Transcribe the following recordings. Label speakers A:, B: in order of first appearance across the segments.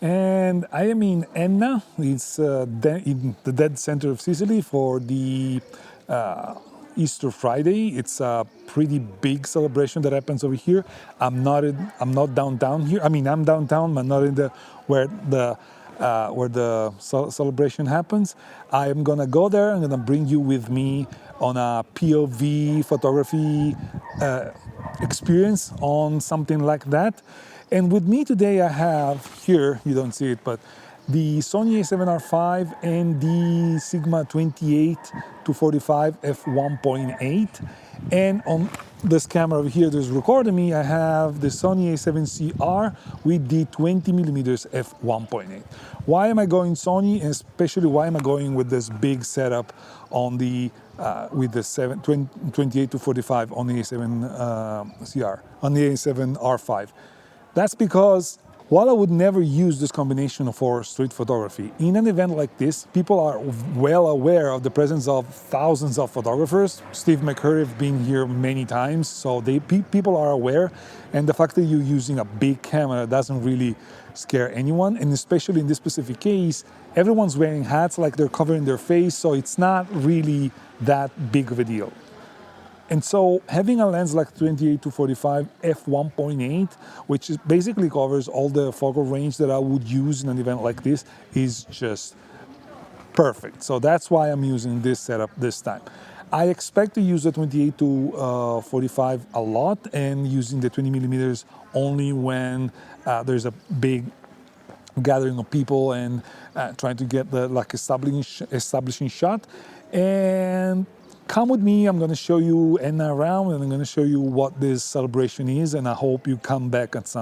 A: And I am in Enna. It's in the dead center of Sicily for the Easter Friday. It's a pretty big celebration that happens over here. I'm not downtown here. I mean, I'm downtown, but not in the where the celebration happens. I am gonna go there. I'm gonna bring you with me on a POV photography experience on something like that. And with me today, I have here, you don't see it, but the Sony a7R5 and the Sigma 28 to 45 f1.8. And on this camera over here that's recording me, I have the Sony a7CR with the 20mm f1.8. Why am I going Sony, and especially why am I going with this big setup on the with the 28 to 45 on the A7 CR, on the A7R5? That's because while I would never use this combination for street photography, in an event like this, people are well aware of the presence of thousands of photographers. Steve McCurry have been here many times, so people are aware. And the fact that you're using a big camera doesn't really scare anyone. And especially in this specific case, everyone's wearing hats like they're covering their face, so it's not really that big of a deal. And so having a lens like 28 to 45 f1.8, which basically covers all the focal range that I would use in an event like this, is just perfect. So that's why I'm using this setup this time. I expect to use the 28 to 45 a lot and using the 20mm only when there's a big gathering of people and trying to get the establishing shot. And come with me, I'm going to show you Enna around, and I'm going to show you what this celebration is, and I hope you come back at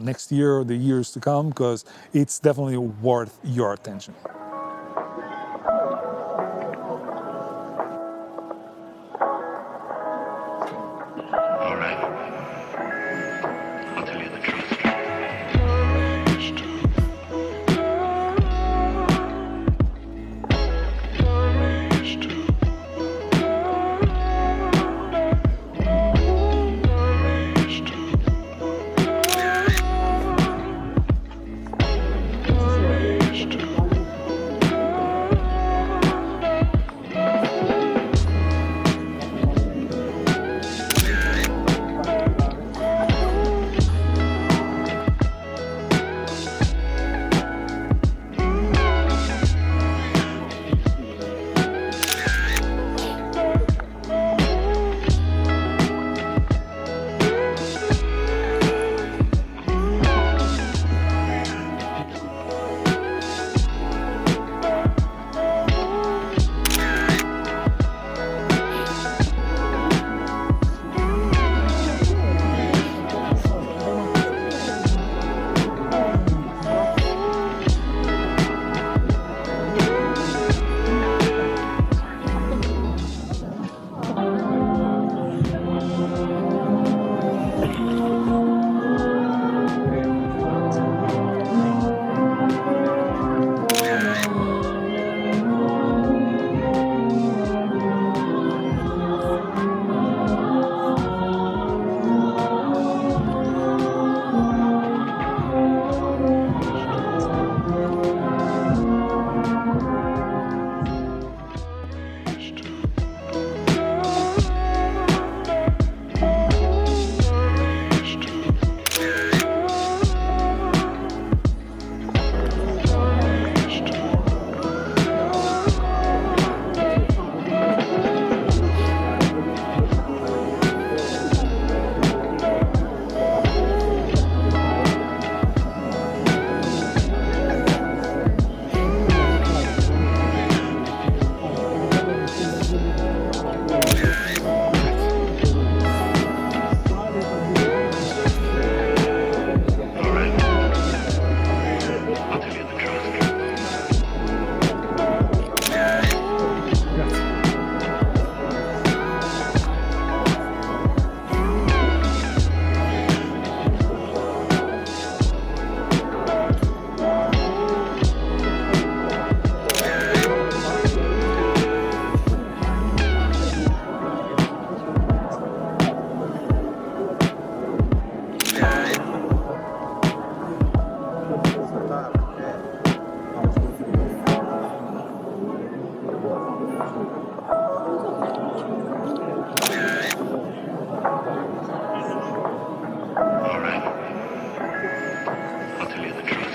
A: next year or the years to come, because it's definitely worth your attention.
B: All right. I'll tell you the truth. All right. I'll tell you the truth.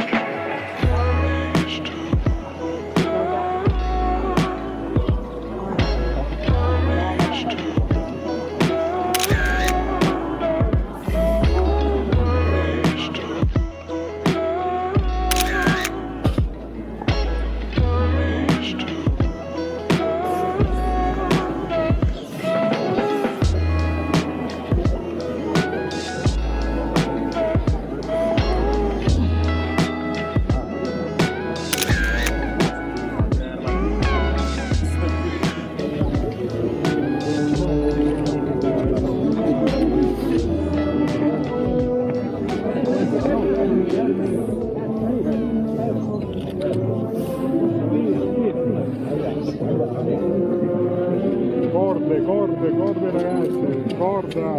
C: Corde, corde, corde ragazzi, corda!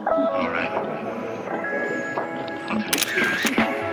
B: All right. I'll take it.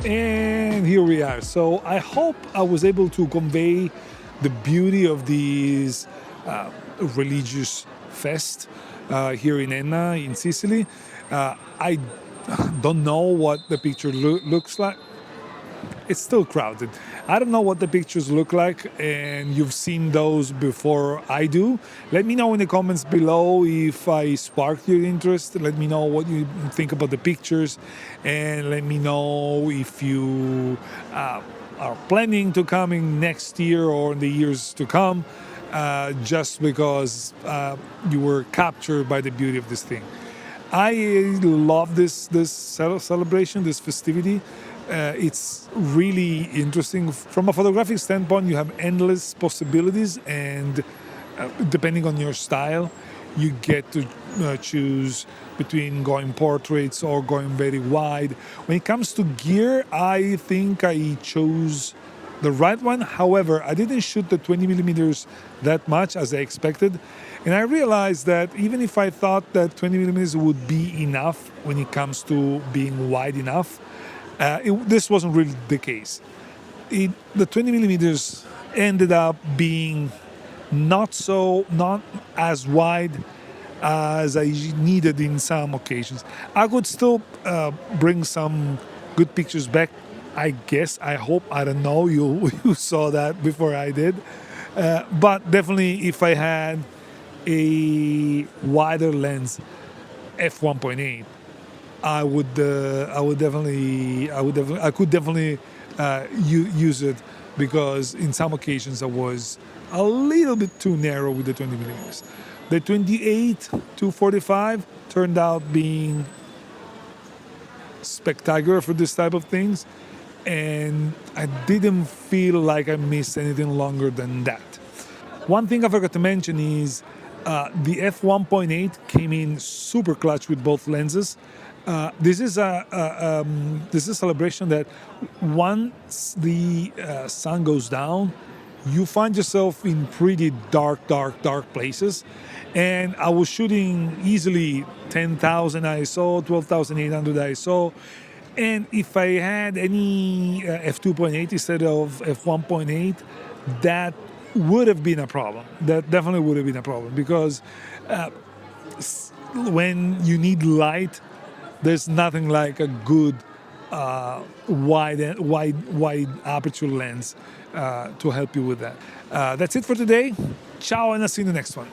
A: And here we are. So I hope I was able to convey the beauty of these religious fest here in Enna, in Sicily. I don't know what the picture looks like. It's still crowded. I don't know what the pictures look like, and you've seen those before I do. Let me know in the comments below if I sparked your interest. Let me know what you think about the pictures, and let me know if you are planning to coming next year or in the years to come, just because you were captured by the beauty of this thing. I love this celebration, this festivity. It's really interesting. From a photographic standpoint, you have endless possibilities, and depending on your style, you get to choose between going portraits or going very wide. When it comes to gear, I think I chose the right one. However, I didn't shoot the 20 millimeters that much as I expected. And I realized that even if I thought that 20 millimeters would be enough when it comes to being wide enough, this wasn't really the case. The 20 millimeters ended up being not as wide as I needed in some occasions. I could still bring some good pictures back. I guess, I hope, I don't know, you saw that before I did. But definitely if I had a wider lens, f1.8, I could definitely use it, because in some occasions I was a little bit too narrow with the 20 millimeters. The 28 to 45 turned out being spectacular for this type of things, and I didn't feel like I missed anything longer than that. One thing I forgot to mention is the f1.8 came in super clutch with both lenses. This is a celebration that once the sun goes down, you find yourself in pretty dark places. And I was shooting easily 10,000 ISO, 12,800 ISO. And if I had any f2.8 instead of f1.8, that would have been a problem. That definitely would have been a problem, because when you need light, there's nothing like a good wide aperture lens to help you with that. That's it for today. Ciao, and I'll see you in the next one.